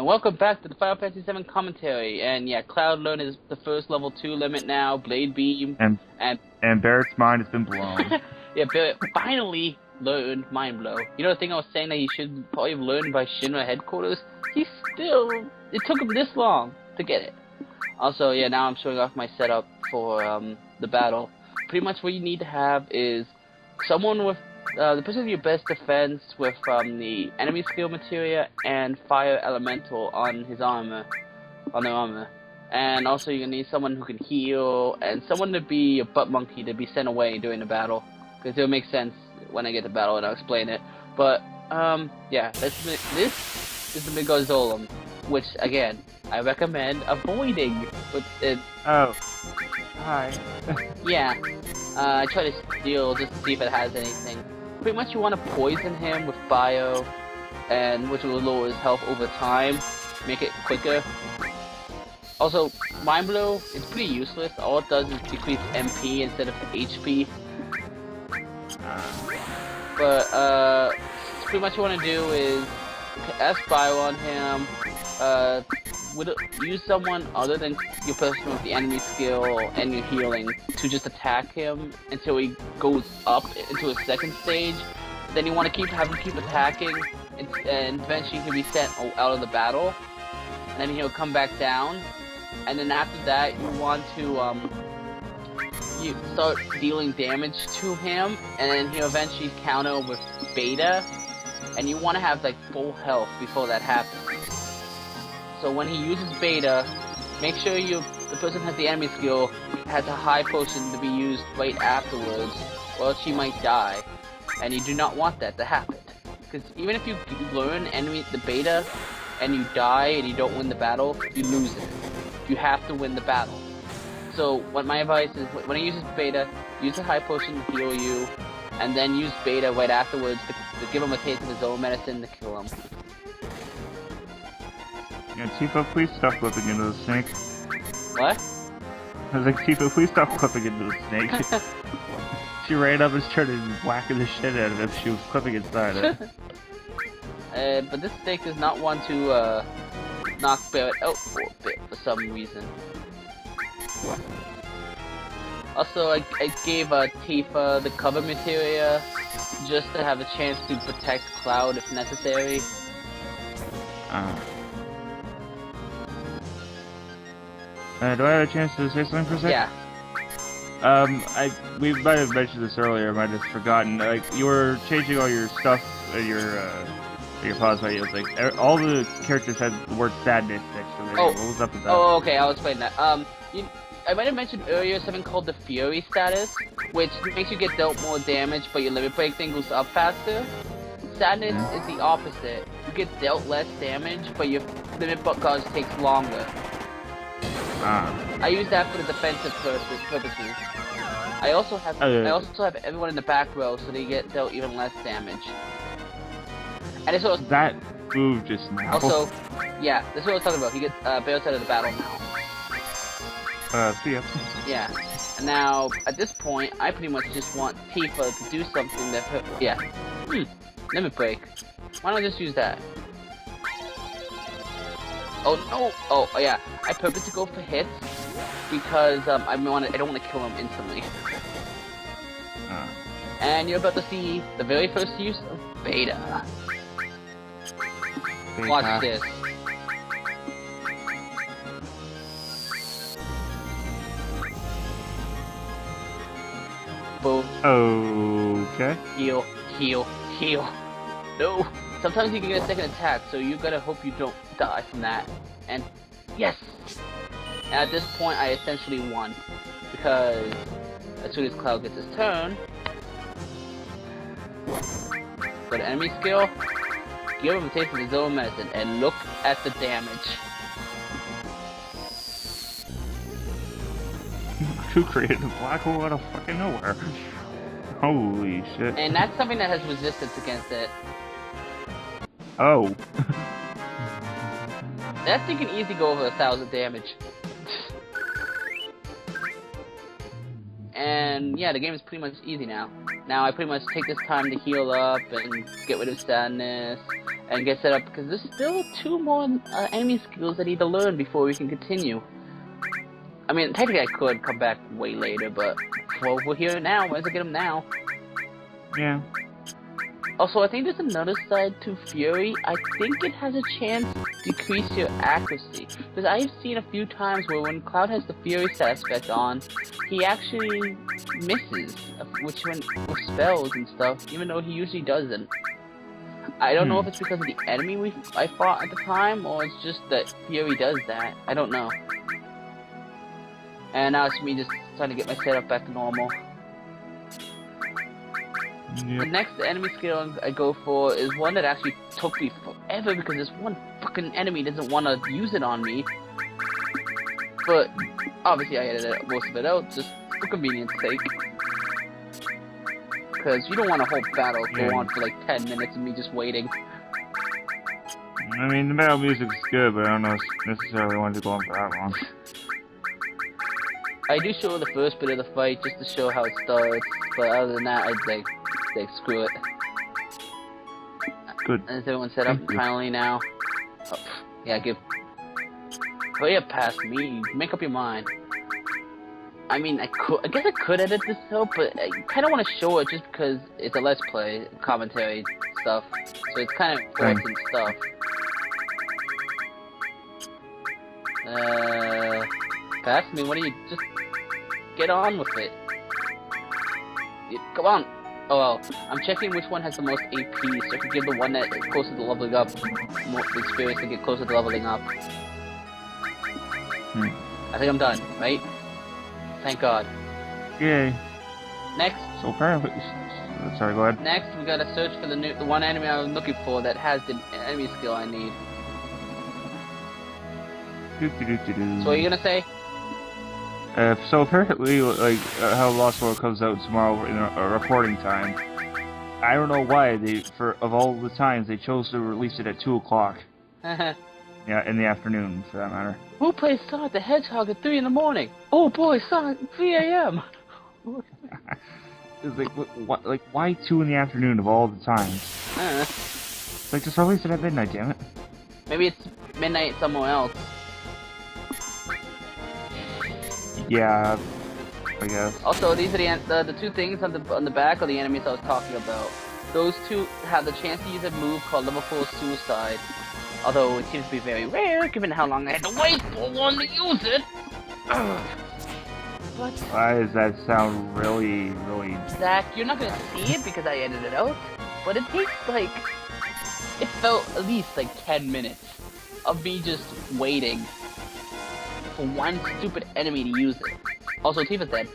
and welcome back to the Final Fantasy VII commentary. And yeah, Cloud learned is the first level 2 limit now, Blade Beam, and Barrett's mind has been blown. Yeah, Barrett finally learned Mind Blow. You know the thing I was saying that he should probably have learned by Shinra headquarters? It took him this long to get it. Also, yeah, now I'm showing off my setup for the battle. Pretty much what you need to have is someone with the person with your best defense with the enemy skill materia and fire elemental on his armor, on their armor. And also you're gonna need someone who can heal and someone to be a butt monkey to be sent away during the battle, because it'll make sense when I get to battle and I'll explain it. But yeah, this is the Migozolum, which again I recommend avoiding. But Oh, hi. Yeah, I try to steal just to see if it has anything. Pretty much you want to poison him with bio, and which will lower his health over time, make it quicker. Also, Mind Blow is pretty useless. All it does is decrease MP instead of HP. But pretty much what you want to do is cast bio on him. Use someone other than your person with the enemy skill and your healing to just attack him until he goes up into a second stage. Then you want to keep attacking, and eventually he'll be sent out of the battle, and then he'll come back down. And then after that, you want to you start dealing damage to him, and then he'll eventually counter with beta, and you want to have like full health before that happens. So when he uses beta, make sure the person has the enemy skill has a high potion to be used right afterwards, or else she might die, and you do not want that to happen. Because even if you learn the beta and you die and you don't win the battle, you lose it. You have to win the battle. So what my advice is, when he uses beta, use a high potion to heal you, and then use beta right afterwards to give him a taste of his own medicine to kill him. Yeah, Tifa, please stop flipping into the snake. What? I was like, Tifa, please stop flipping into the snake. She ran up and started whacking the shit out of it. She was clipping inside it. But this snake does not want to knock Barrett out for a bit for some reason. Also, I gave Tifa the cover materia just to have a chance to protect Cloud if necessary. Do I have a chance to say something for a second? Yeah. We might have mentioned this earlier, I might have forgotten. Like, you were changing all your stuff, your pause by it. Like, all the characters had the word sadness next to them. Oh. What was up with that? Oh, okay, I'll explain that. I might have mentioned earlier something called the Fury status, which makes you get dealt more damage, but your limit break thing goes up faster. Sadness is the opposite. You get dealt less damage, but your limit gauge takes longer. I use that for the defensive purposes. I also have everyone in the back row, so they get dealt even less damage. And it's also that move just now. Also, yeah, this is what I was talking about. He gets Barrett's out of the battle now. See ya. Yeah, and now at this point, I pretty much just want Tifa to do something that hurt. Yeah. Limit break. Why don't I just use that? Oh no! Oh yeah, I purposely go for hits because I don't want to kill him instantly. And you're about to see the very first use of beta. Watch this. Boom. Okay. Heal, heal, heal. No. Sometimes you can get a second attack, so you gotta hope you don't die from that. And yes! And at this point, I essentially won. Because as soon as Cloud gets his turn, go to enemy skill, give him a taste of his own medicine, and look at the damage. Who created a black hole out of fucking nowhere? Holy shit. And that's something that has resistance against it. Oh. That thing can easily go over 1,000 damage. And yeah, the game is pretty much easy now. Now I pretty much take this time to heal up and get rid of sadness, and get set up because there's still 2 more enemy skills I need to learn before we can continue. I mean, technically I could come back way later, but well, we're here now. Might as well get them now. Yeah. Also, I think there's another side to Fury. I think it has a chance to decrease your accuracy. Because I've seen a few times where when Cloud has the Fury aspect on, he actually misses with spells and stuff, even though he usually doesn't. I don't know if it's because of the enemy I fought at the time, or it's just that Fury does that. I don't know. And now it's me just trying to get my setup back to normal. Yep. The next enemy skill I go for is one that actually took me forever because this one fucking enemy doesn't want to use it on me. But obviously I edited most of it out just for convenience sake. Because you don't want a whole battle go on for like 10 minutes and me just waiting. I mean, the battle music's good, but I don't know necessarily want to go on for that long. I do show the first bit of the fight just to show how it starts, but other than that, I'd like screw it. Good. Is everyone set up finally now? Oh, yeah, hurry up past me. Make up your mind. I mean, I guess I could edit this out, but I kind of want to show it just because it's a let's play commentary stuff, so it's kind of important stuff. Past me. What do you just get on with it? Come on. Oh well, I'm checking which one has the most AP, so I can give the one that is closer to leveling up more experience to get closer to leveling up. I think I'm done, right? Thank God. Yay. Next. So apparently, sorry, go ahead. Next, we gotta search for the one enemy I was looking for that has the enemy skill I need. So what are you gonna say? So apparently, like, how Lost World comes out tomorrow in a reporting time, I don't know why of all the times, they chose to release it at 2 o'clock. Yeah, in the afternoon, for that matter. Who plays Sonic the Hedgehog at 3 in the morning? Oh boy, Sonic, 3 a.m. It's like, what, like, why 2 in the afternoon of all the times? It's like, just release it at midnight, damn it. Maybe it's midnight somewhere else. Yeah, I guess. Also, these are the 2 things on the back of the enemies I was talking about. Those 2 have the chance to use a move called level 4 Suicide. Although it seems to be very rare, given how long I had to wait for one to use it. But why does that sound really, really... Zach, you're not gonna see it because I edited it out, but it takes like... It felt at least like 10 minutes of me just waiting for one stupid enemy to use it. Also, Tifa's dead.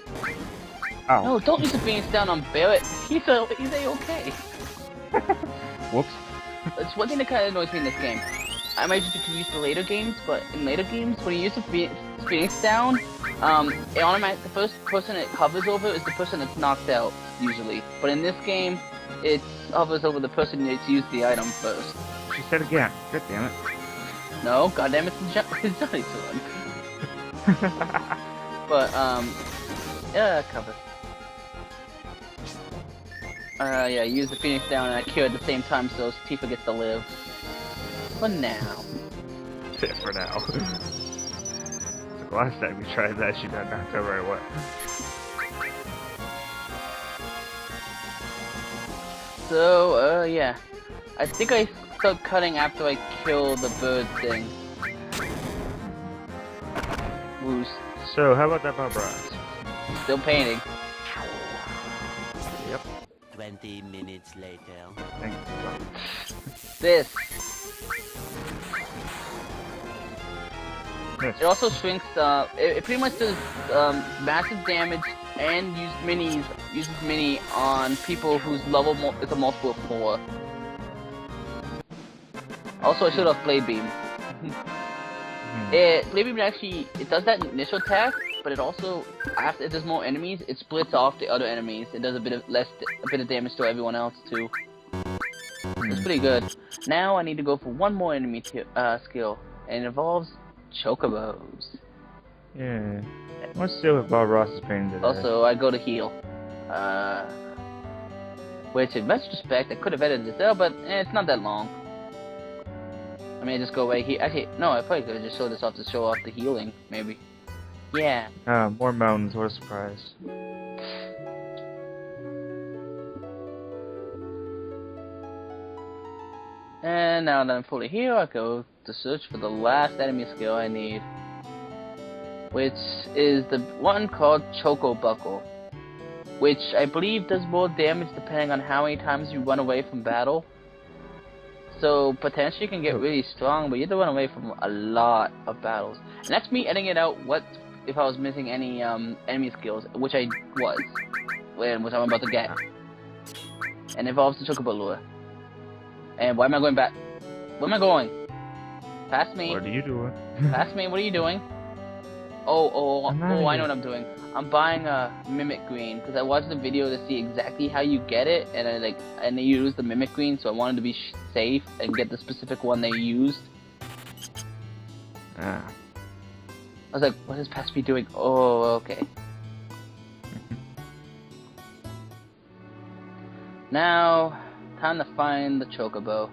Oh. No, don't use the Phoenix down on Barrett. He's A-okay. Whoops. It's one thing that kind of annoys me in this game. I might just use the later games, but in later games, when you use the Phoenix down, the first person it hovers over is the person that's knocked out, usually. But in this game, it hovers over the person that's used the item first. She said again. God damn it. No, goddamn it's Johnny's one. But, yeah, cover. Yeah, use the Phoenix down and I cure at the same time so Tifa gets to live. For now. For now. The last time we tried that, she got knocked out right away. So, yeah. I think I start cutting after I kill the bird thing. Woos. So, how about that Barbara? Still painting. Yep. 20 minutes later. Thank you. This. Yes. It also shrinks, it pretty much does, massive damage and uses mini on people whose level is a multiple of 4. Also, I showed off Blade Beam. Blade Beam actually, it does that initial attack, but it also, after if there's more enemies, it splits off the other enemies. It does a bit of damage to everyone else too. It's pretty good. Now I need to go for one more enemy skill, and it involves Chocobos. Yeah. Let's see what Bob Ross is painting today. Also, I go to heal. Which in retrospect, I could have edited this out, but it's not that long. I mean, just go away here. Actually, no, I probably could have just showed this off to show off the healing, maybe. Yeah. More mountains, what a surprise. And now that I'm fully here, I go to search for the last enemy skill I need, which is the one called Choco Buckle, which I believe does more damage depending on how many times you run away from battle. So potentially you can get really strong, but you have to run away from a lot of battles. And that's me editing out what if I was missing any enemy skills, which I was, which I'm about to get. And involves the Chocobo lure. And why am I going back? Where am I going? Past me. What are you doing? Past me. What are you doing? Oh, I know what I'm doing. I'm buying a Mimic Green because I watched the video to see exactly how you get it, and they used the Mimic Green, so I wanted to be safe and get the specific one they used. Ah. I was like, what is past me doing? Oh, okay. Now, time to find the Chocobo.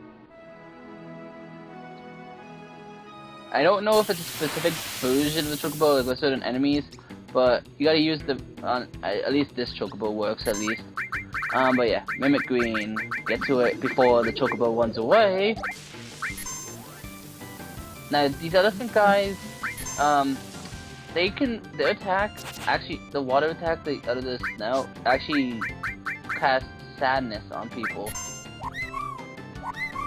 I don't know if it's a specific version of the Chocobo, like with certain enemies, but you gotta use the, at least this Chocobo works at least. But yeah, Mimic Green, get to it before the Chocobo runs away. Now, these other guys, their attack, actually, the water attack they out of this now, actually casts sadness on people.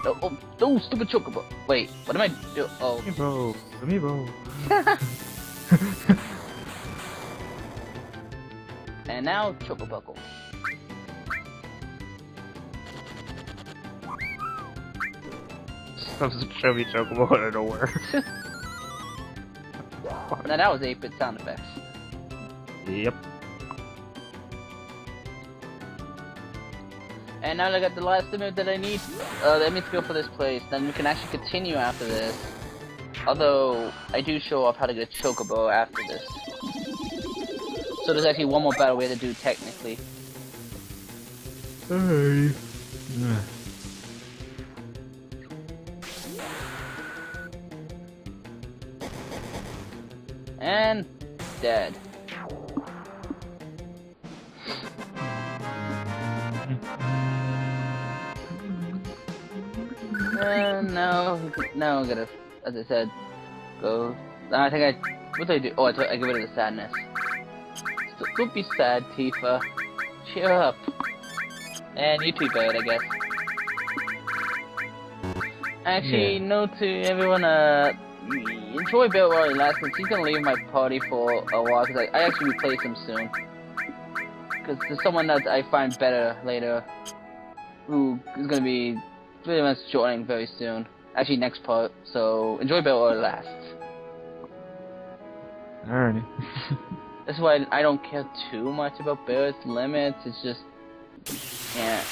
Oh, stupid Chocobo. Wait, what am I doing? Oh. Amiibo. And now, Chocobuckle. That was a chubby Chocobo out of nowhere. Now that was 8-bit sound effects. Yep. And now I got the last image that I need. Let me go for this place. Then we can actually continue after this. Although, I do show off how to get a Chocobo after this. So there's actually one more battle we have to do technically. Hey. And dead. And now I gotta, as I said, go. I think what did I do? Oh, I get rid of the sadness. Don't be sad, Tifa. Cheer up. And you too, Bird, I guess. Actually, note to everyone, enjoy Bill while it lasts, because he's gonna leave my party for a while, because I actually replace him soon. Because there's someone that I find better later, who is gonna be pretty much joining very soon. Actually, next part, so enjoy Bill while it lasts. Alrighty. That's why I don't care too much about Barrett's limits, it's just, yeah.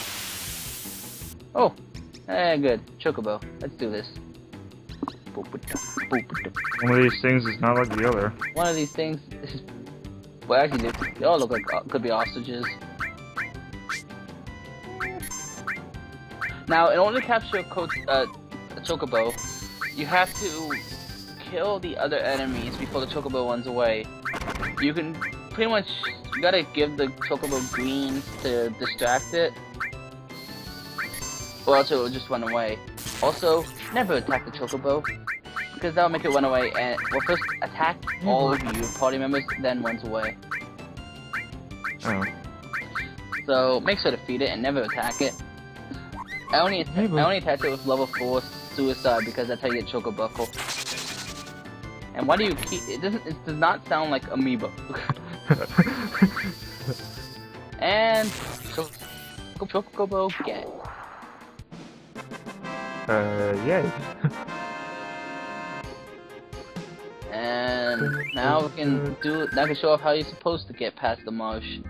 Oh, good, Chocobo, let's do this. One of these things is not like the other. One of these things is, well actually they all look like, could be ostriches. Now, in order to capture a Chocobo, you have to kill the other enemies before the Chocobo runs away. You can pretty much, you gotta give the Chocobo greens to distract it, or else it will just run away. Also, never attack the Chocobo, because that'll make it run away and, well, first attack all of you party members, then runs away. Oh. So, make sure to feed it and never attack it. I only attacked it with level 4 suicide because that's how you get Chocobuckle. And why do you keep it does not sound like Amiibo. And Chocobo get. Yay. And now we can show off how you're supposed to get past the marsh.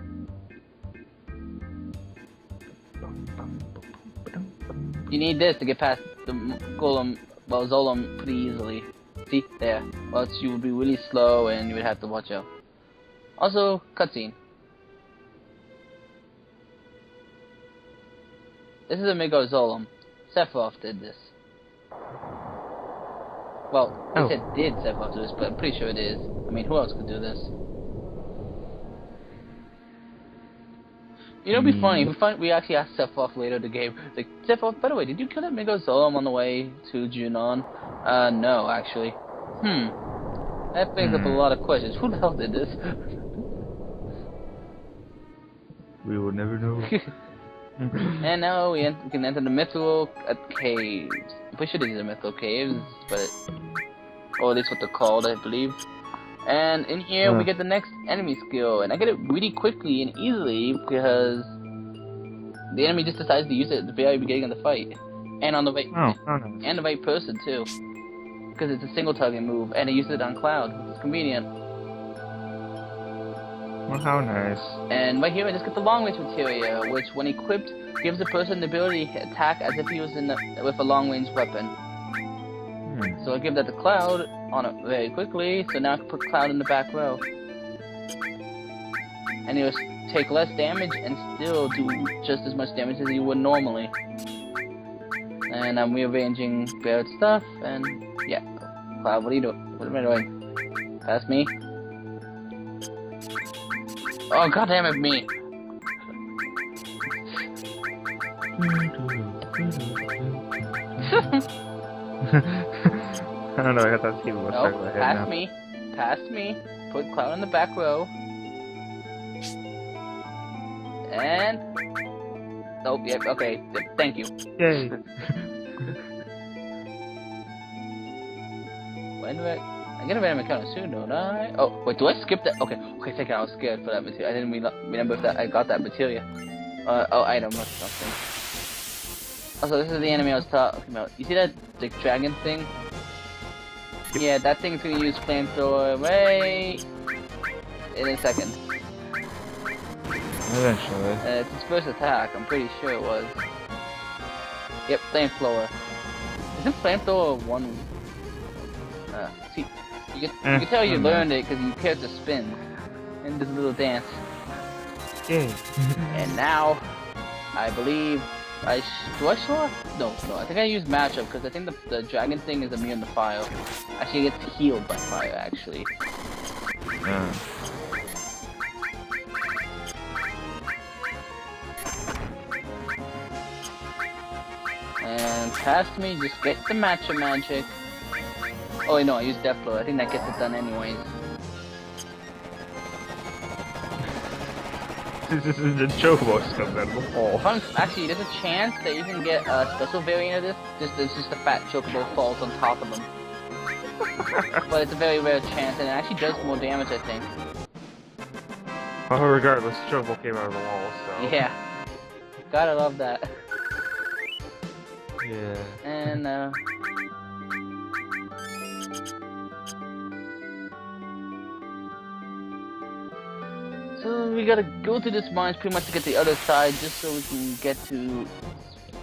You need this to get past the Golem, well, Zolom pretty easily. See? There. Or else you would be really slow and you would have to watch out. Also, cutscene. This is Amigo Zolom. Sephiroth did this. Well, Oh. it said did Sephiroth do this, but I'm pretty sure it is. I mean, who else could do this? You know, it'd be funny. We actually asked Sephiroth later in the game. It's like, Sephiroth, by the way, did you kill that Megazolom on the way to Junon? No, actually. That brings up a lot of questions. Who the hell did this? We will never know. And now we can enter the mythical caves. I'm pretty sure these are mythical caves, but or at least what they're called, I believe. And in here we get the next enemy skill, and I get it really quickly and easily because the enemy just decides to use it at the very beginning of the fight, and on the right and the right person too, because it's a single target move, and I use it on Cloud. It's convenient. Well, how nice. And right here I just get the long range materia, which when equipped gives the person the ability to attack as if he was with a long range weapon. So I give that to Cloud on it very quickly, so now I can put Cloud in the back row. And he'll take less damage and still do just as much damage as he would normally. And I'm rearranging Barrett's stuff, and yeah. Cloud, what are you doing? What am I doing? Pass me. Oh, goddammit me! I don't know, I got that keyboard stuck in my head now. Pass me, put Cloud in the back row. And... Oh, yep, okay, thank you. Yay! When do I get a random encounter soon, don't I? Oh, wait, do I skip that? Okay, second, I was scared for that material. I didn't remember if I got that material. Oh, item or something. Also, this is the enemy I was talking about. You see that, like, dragon thing? Yeah, that thing's gonna use flamethrower right in a second. Eventually. It's its first attack, I'm pretty sure it was. Yep, flamethrower. Isn't flamethrower one... see, you can tell you learned it because you cared to spin. And this little dance. Yay. And now, I believe... do I show off? No, I think I used matchup because I think the dragon thing is immune to fire. Actually, it gets healed by fire, actually. And past me, just get the matchup magic. Oh, wait, no, I used death blow. I think that gets it done anyways. This is the Chocobos comes out of the hole. Actually, there's a chance that you can get a special variant of this. It's just a fat Chocobo falls on top of them. But it's a very rare chance, and it actually does more damage, I think. Well, regardless, Chocobo came out of the wall, so... Yeah. Gotta love that. Yeah. And, so we gotta go to this mines pretty much to get the other side, just so we can get to,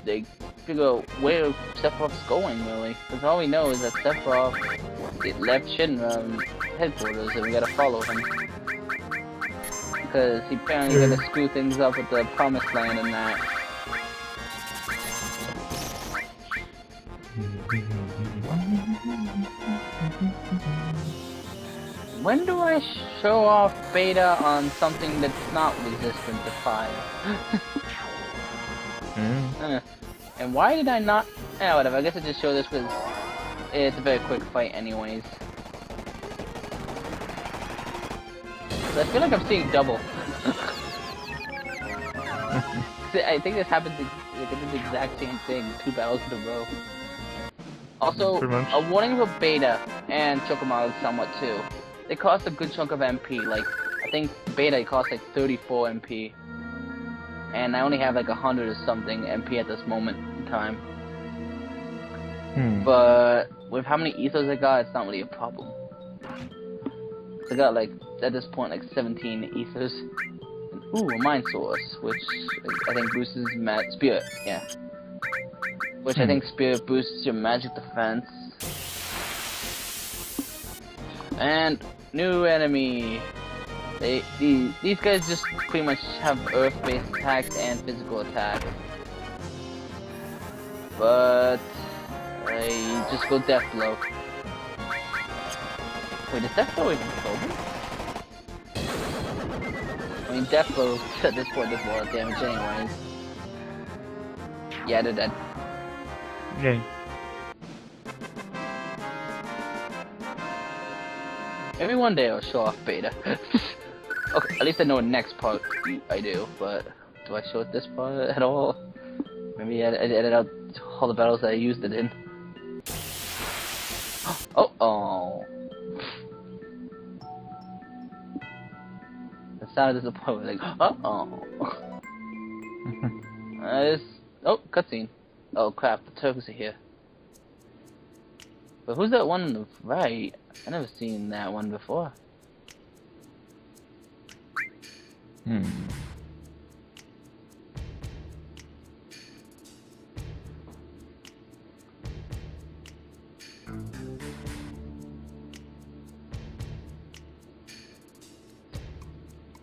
like, figure out where Sephiroth's going, really. Because all we know is that Sephiroth left Shinra headquarters, and we gotta follow him. Because he apparently gonna screw things up with the Promised Land and that. When do I show off beta on something that's not resistant to fire? And why did I not... whatever, I guess I just show this because it's a very quick fight anyways. So I feel like I'm seeing double. I think this happened to... Like, I did the exact same thing, 2 battles in a row. Also, a warning for beta and Chocobo somewhat too. They cost a good chunk of MP, like, I think beta costs like 34 MP. And I only have like 100 or something MP at this moment in time. But with how many ethos I got, it's not really a problem. I got like, at this point, like 17 ethos. And, ooh, a mind source, which I think boosts spirit, yeah. Which I think spirit boosts your magic defense. And new enemy. These guys just pretty much have earth-based attacks and physical attacks. But I just go death blow. Wait, does Death Blow even kill me? I mean, Death Blow at this point does a lot of damage anyways. Yeah, they're dead. Yeah. Maybe one day I'll show off Beta. Okay, at least I know next part I do, but do I show it this part at all? Maybe I edit out all the battles that I used it in. Oh. That sounded disappointing. Like, cutscene. Oh crap, the Turks are here. But who's that one on the right? I never seen that one before.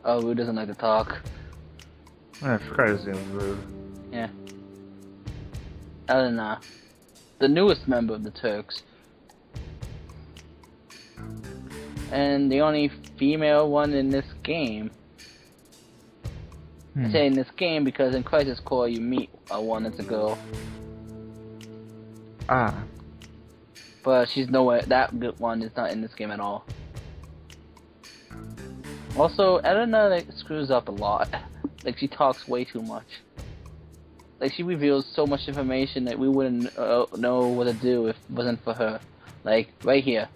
Oh, Rue doesn't like to talk. I forgot his name was Rude. Yeah. Elena, the newest member of the Turks. And the only female one in this game. I say in this game because in Crisis Core you meet one that's a girl. Ah. But she's nowhere, that good one is not in this game at all. Also, Elena like, screws up a lot. Like, she talks way too much. Like, she reveals so much information that we wouldn't know what to do if it wasn't for her. Like, right here.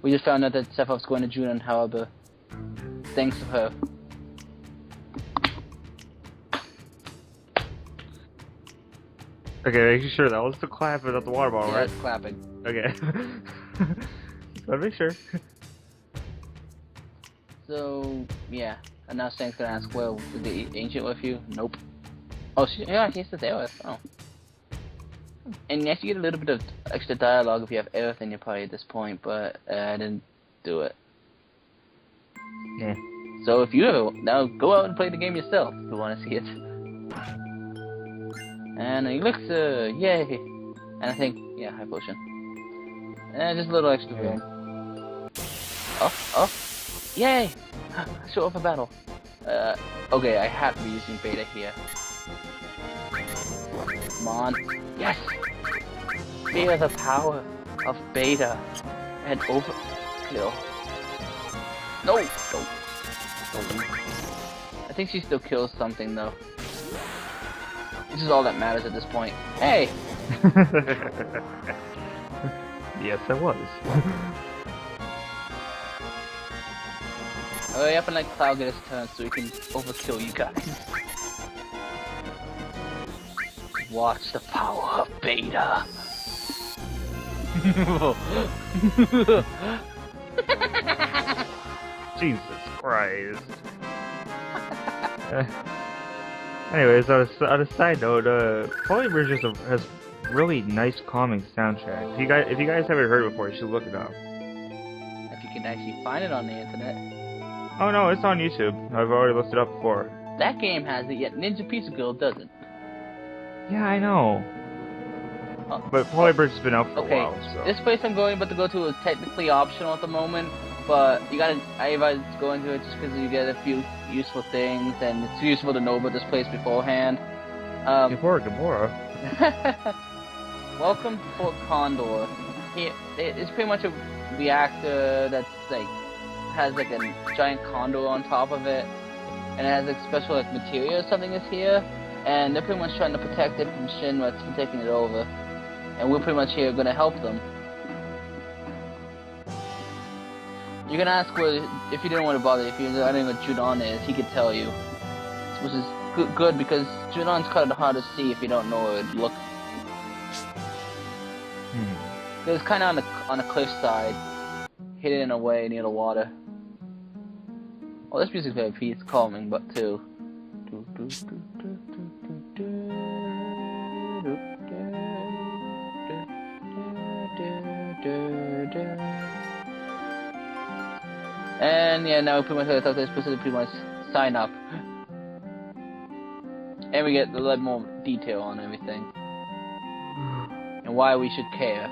We just found out that Sephir's going to Junon, however. Thanks to her. Okay, making sure that was the clap and not the water bottle, Yeah, right? it's clapping. Okay. Just gotta make sure. So, yeah. And now Stan's gonna ask, well, is the ancient with you? Nope. Oh, yeah, he's there with. Oh. And you actually get a little bit of extra dialogue if you have Aerith in your party at this point, but I didn't do it. Yeah. So if you ever, now go out and play the game yourself if you want to see it. And Elixir, yay! And I think, yeah, high potion. And just a little extra room. Oh, yay! Show up a battle. Okay, I have to be using Beta here. Come on. Yes! Feel the power of Beta and overkill. No! I think she still kills something though. This is all that matters at this point. Hey! Yes, I was. Hurry up and let Cloud get his turn so he can overkill you guys. Watch the power of Beta. Jesus Christ. Anyways, on a side note, Polybridge has really nice calming soundtrack. If you guys haven't heard it before, you should look it up. If you can actually find it on the internet. Oh no, it's on YouTube. I've already looked it up before. That game has it, yet Ninja Pizza Girl doesn't. Yeah, I know. But Polybridge has been out for a while, so. This place I'm about to go to is technically optional at the moment, but I advise going to it just because you get a few useful things, and it's useful to know about this place beforehand. Gamora. Welcome to Fort Condor. It's pretty much a reactor that's like has like a giant condor on top of it, and it has like special like material or something is here, and they're pretty much trying to protect it from Shinra from taking it over, and we're pretty much here going to help them. You can ask if you didn't want to bother, if you don't know what Junon is, he could tell you, which is good because Junon's kind of hard to see if you don't know where it look. It's kind of on a cliffside, hidden away near the water. Oh, this music's very peaceful, calming, but too. And yeah, now we pretty much talk to this person to pretty much sign up. And we get a lot more detail on everything. And why we should care.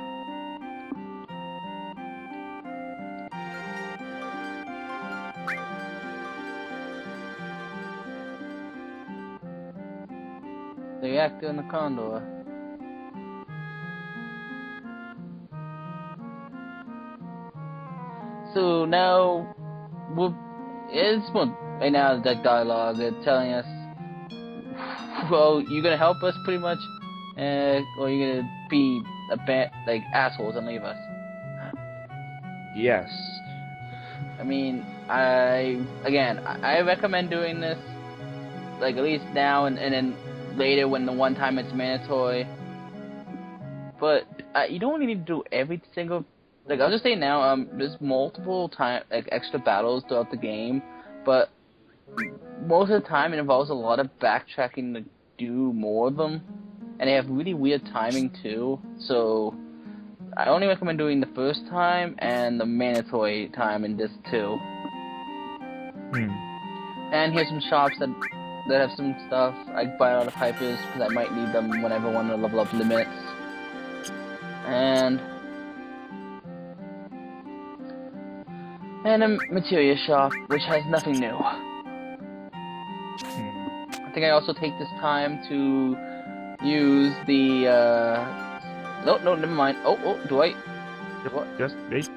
The reactor and the condor. So now, it's right now the dialogue. They're telling us, well, you're gonna help us pretty much, or you're gonna be like assholes and leave us. Yes. I mean, I recommend doing this, like at least now and then later when the one time it's mandatory. But you don't really need to do every single. Like I'll just say now, there's multiple extra battles throughout the game, but most of the time it involves a lot of backtracking to do more of them, and they have really weird timing too. So I only recommend doing the first time and the mandatory time in this too. And here's some shops that have some stuff. I buy a lot of pipers because I might need them whenever I want to level up limits. And a material shop, which has nothing new. I think I also take this time to use the, no, never mind. Oh, do I? What? Just, yes,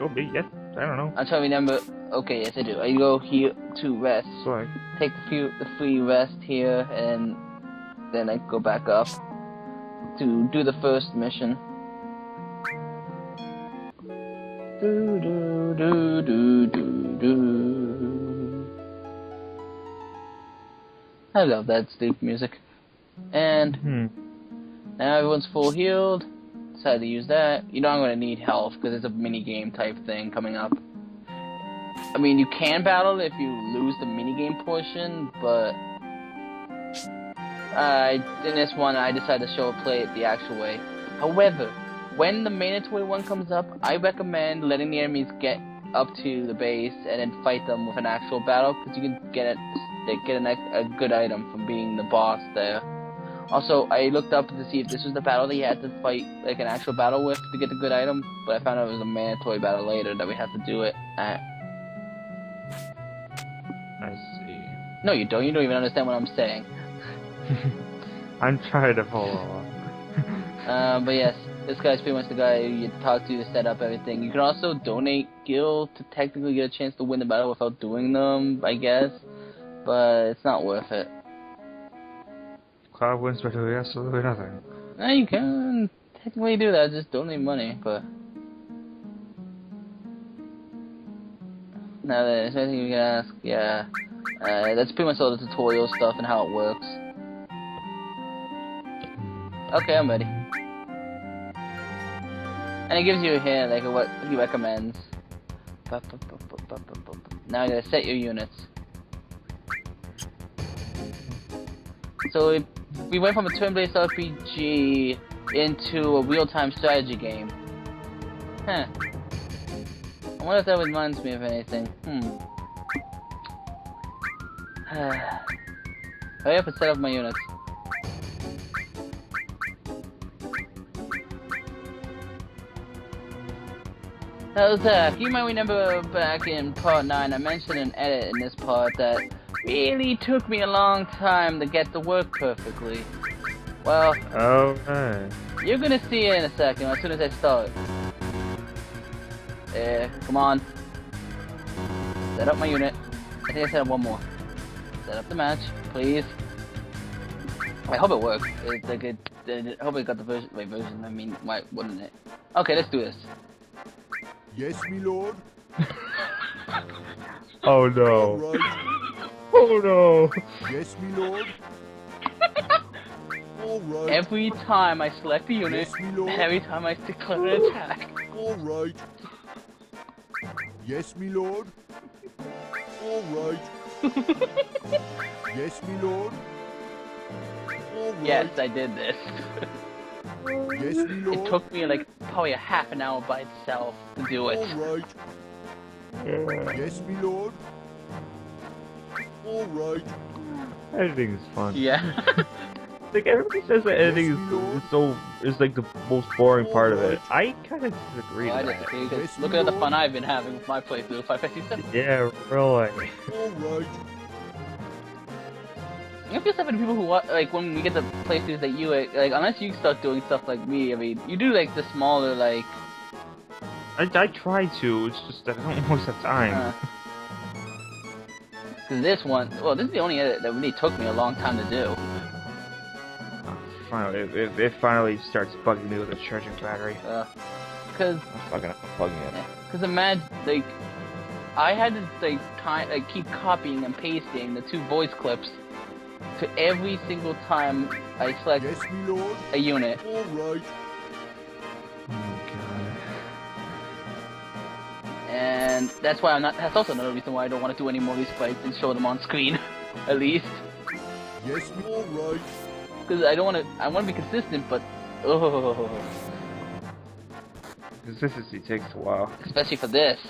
I don't know. I'm trying to remember. Okay, yes I do. I go here to rest. Sorry. Take the free rest here, and then I go back up to do the first mission. I love that sleep music. And now everyone's full healed. Decided to use that. You know I'm gonna need health because it's a mini game type thing coming up. I mean, you can battle if you lose the minigame portion, but in this one, I decided to play it the actual way. However, when the mandatory one comes up, I recommend letting the enemies get up to the base and then fight them with an actual battle, because you can get a good item from being the boss there. Also, I looked up to see if this was the battle that you had to fight, like an actual battle with to get the good item, but I found out it was a mandatory battle later that we had to do it at. I see. No, you don't. You don't even understand what I'm saying. I'm trying to follow along. But yes, this guy's pretty much the guy you talk to set up everything. You can also donate gil to technically get a chance to win the battle without doing them, I guess. But it's not worth it. Cloud wins by doing absolutely nothing. No, you can technically do that, just donate money, but... Now there's anything you can ask, yeah. That's pretty much all the tutorial stuff and how it works. Okay, I'm ready. And it gives you a hint, like, what he recommends. Now you gotta set your units. So we went from a turn-based RPG into a real-time strategy game. Huh. I wonder if that reminds me of anything. Hurry up and set up my units. Now Zach, you might remember back in part 9 I mentioned an edit in this part that really took me a long time to get to work perfectly. Well, okay. You're gonna see it in a second as soon as I start. Come on. Set up my unit. I think I set up one more. Set up the match, please. I hope it works. I hope it got the right version. I mean, why wouldn't it? Okay, let's do this. Yes, me lord. Oh no. All right. Oh no. Yes, me lord. All right. Every time I select a unit, Yes, me lord. and every time I declare an attack. All right. Yes, me lord. All right. Yes, me lord. All right. Yes, I did this. Yes, me lord. It took me like probably a half an hour by itself to do it. All right. Yes, me lord. All right. Editing is fun. Yeah. Like everybody says that editing is like the most boring part of it. I kind of disagree Well, I with that. disagree, because look at the fun I've been having with my playthrough 557. Yeah, really. All right. I feel sad for the people who like when we get the playthroughs that you like unless you start doing stuff like me. I mean, you do like the smaller like. I try to. It's just that I don't always have time. Cause this one, well, this is the only edit that really took me a long time to do. Finally, it finally starts bugging me with a charging battery. Cause I'm fucking unplugging it. Cause imagine like. I had to like keep copying and pasting the 2 voice clips to every single time I select Yes, me lord. a unit. All right. Oh god. And that's why I'm not. That's also another reason why I don't want to do any more of these fights and show them on screen, at least. Yes, me. All right. Because I don't want to. I want to be consistent, but oh, Consistency takes a while. especially for this.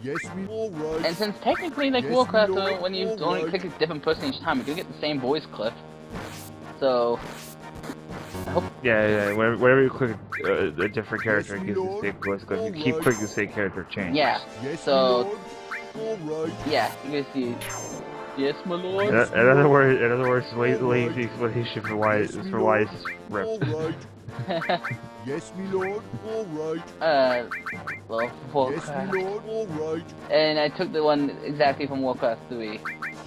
Yes, me. All right. And since technically, like Yes, Warcraft, my lord. when you All only right. pick a different person each time, you're gonna get the same voice clip. So, I hope. Yeah. Whenever you click a different character, Yes, it gives the lord. same voice clip. You All keep right. clicking the same character, change. Yeah. Yes, So, me lord. All right. yeah, you guys see. Yes, my lord. In other words, lazy explanation for why Yes, it's me for why lord. it's All ripped. right. Yes, me lord. All right. Well, Yes, Warcraft. me lord. All right. And I took the one exactly from Warcraft 3.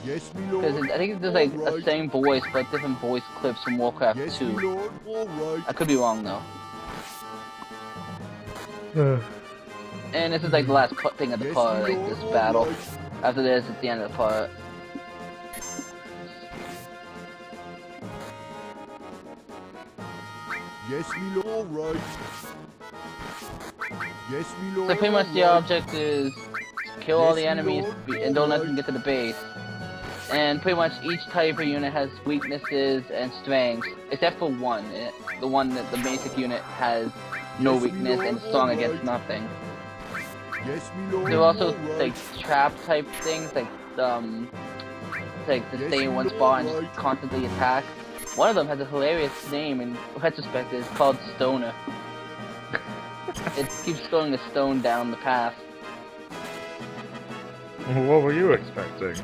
Yes, me Because lord. I think there's like All a right. same voice, but different voice clips from Warcraft Yes, 2. me lord. All right. I could be wrong though. And this is like the last thing of the Yes, part, me like lord. this All battle. right. After this, it's the end of the part. Yes, me lord. All right. Yes, me lord. So pretty much the all right. object is to kill all Yes, the me enemies lord. and don't let them Alright. get to the base. And pretty much each type of unit has weaknesses and strengths, except for one. The one that the basic unit has no Yes, me weakness lord. and is strong against Alright. nothing. Yes, me lord. There are also Alright. like trap type things, like to Yes, stay in me one lord. spot and just Alright. constantly attack. One of them has a hilarious name in retrospect. It's called Stoner. It keeps throwing a stone down the path. What were you expecting?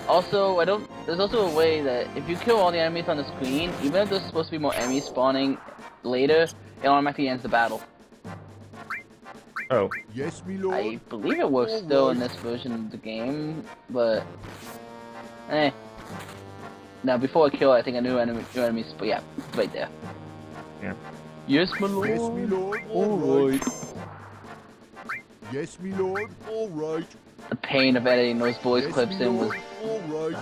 Also, there's also a way that if you kill all the enemies on the screen, even if there's supposed to be more enemies spawning later, it automatically ends the battle. Oh. Yes, me lord. I believe it works still in Alright. this version of the game, but Now before I kill, I think I knew enemies, but yeah, right there. Yeah. Yes, my lord. Yes, me lord. Alright. Yes, me lord. Alright. The pain of editing those voice Yes, clips me in was. lord. Alright.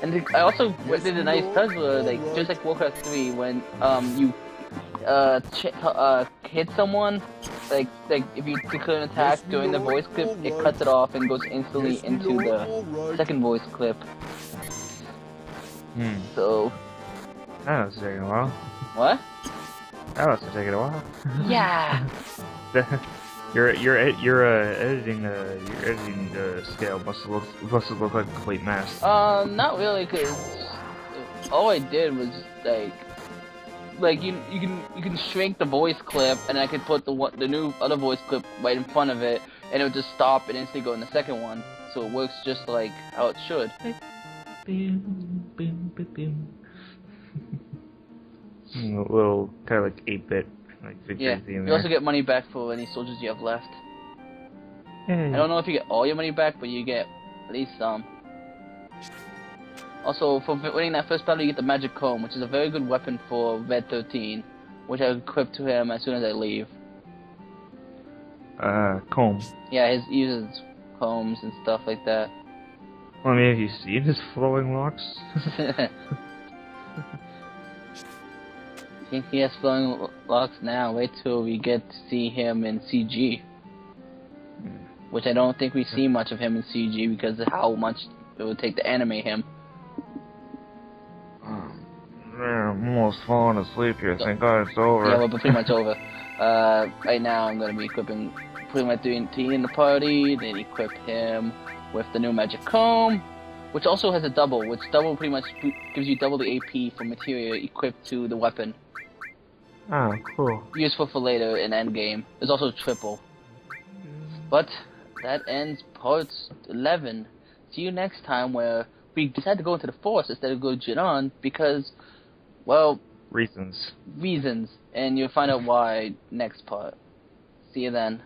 And I also Yes, did a me nice lord. touch where, like, Alright. just like Warcraft 3, when you hit someone, like if you declare an attack Yes, me during the lord. voice clip, it Alright. cuts it off and goes instantly Yes, me into lord. the Alright. second voice clip. Hmm. So That was taking a while. what? That must have taken a while. Yeah. Your editing scale must have looked like a complete mess. Not really, cause all I did was like you can shrink the voice clip, and I could put the new other voice clip right in front of it, and it would just stop and instantly go in the second one. So it works just like how it should. A little kind of like 8-bit, like victory Yeah. theme You there. also get money back for any soldiers you have left. I don't know if you get all your money back, but you get at least some. Also, for winning that first battle, you get the magic comb, which is a very good weapon for Red 13, which I equip to him as soon as I leave. Comb. Yeah, he uses combs and stuff like that. Well, I mean, have you seen his flowing locks? I think he has flowing locks now. Wait till we get to see him in CG. Which I don't think we see much of him in CG because of how much it would take to animate him. I'm almost falling asleep here. Thank God it's over. Yeah, we're pretty much over. Right now I'm going to be putting my 3 in the party, then equip him with the new magic comb, which also has a double, which double pretty much gives you double the AP for material equipped to the weapon. Oh, cool. Useful for later in endgame. There's also triple. But that ends part 11. See you next time, where we decide to go into the forest instead of go Jiran because, well, Reasons. reasons, and you'll find out why next part. See you then.